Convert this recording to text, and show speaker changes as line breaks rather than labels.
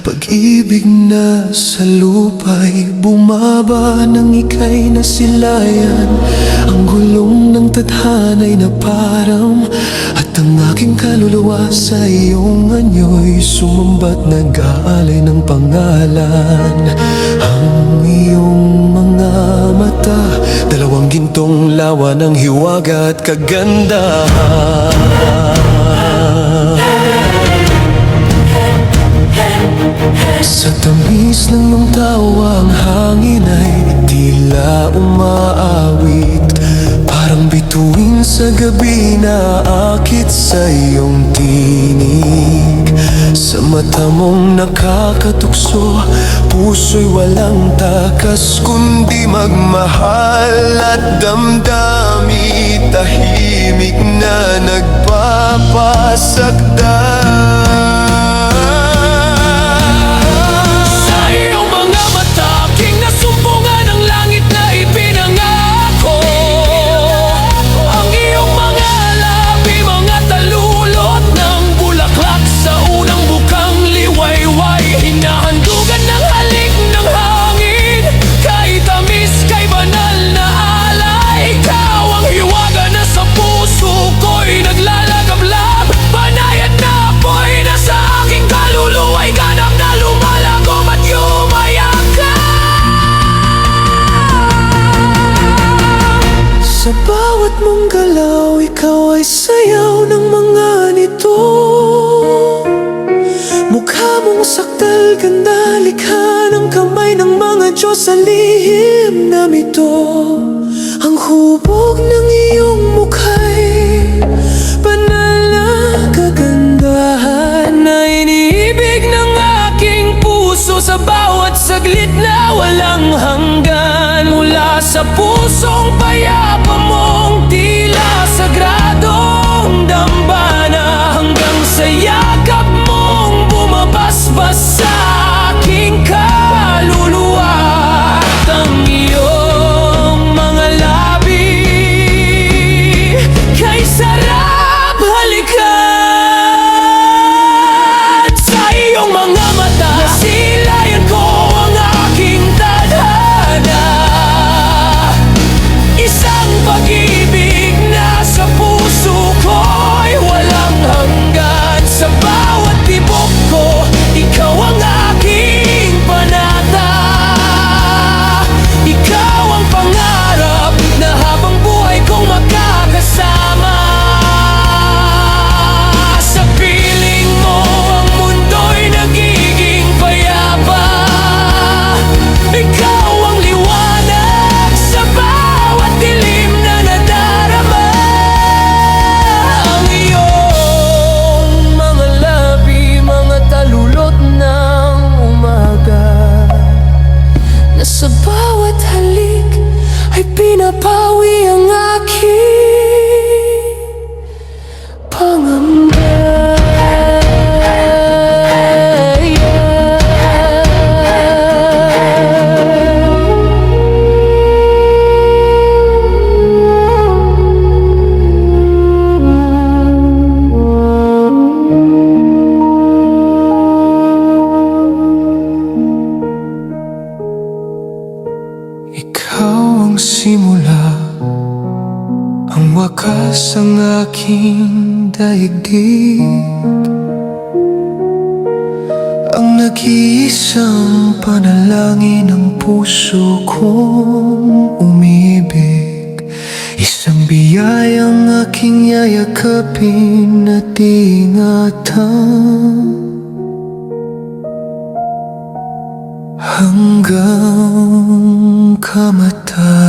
Pag-ibig na sa lupa'y bumaba nang ika'y nasilayan. Ang gulong ng tadhana'y naparam, at ang aking kaluluwa sa iyong anyo'y sumambat, nag-aalay ng pangalan. Ang iyong mga mata, dalawang gintong lawa ng hiwaga at kagandahan. Sa tamis ng iyong tawa, ang hangin ay tila umaawit, parang bituin sa gabi na aakit sa iyong tinig. Sa mata mong nakakatukso, puso'y walang takas kundi magmahal, at damdami tahimik na nagpapasakdan. Sa bawat mong galaw, ikaw ay sayaw ng mga nito. Mukha mong sakdal, ganda, likha ng kamay ng mga Diyos sa lihim na mito. Ang hubog ng iyong mukha'y banal na kagandahan, na iniibig ng aking puso sa bawat saglit na walang hanggan. Mula sa pusong payapa mong tila sagradong dambana, hanggang sa yakap mong bumabasbas sa aking kaluluwa. At ang iyong mga labi kay sarap halikan. Sa iyong mga mata, nasilayan ko ang aking tadhana, isang pag-ibig na sa puso ko'y walang hanggan. Sa bawat tibok ko, ikaw ang aking panata, ikaw ang pangarap na habang buhay kong makakasama. Sa piling mo, ang mundo'y nagiging payapa, ikaw ang liwanag sa bawat dilim na nadarama. Ang iyong mga labi, mga talulot ng umaga, na sa bawat halik ay pinapawi ang aking pangamba. Ikaw ang simula, ang wakas ang aking daigdig, ang nag-iisang panalangin ng puso kong umibig. Isang biyayang aking yayakapin at ingatan, hanggang kamatayan.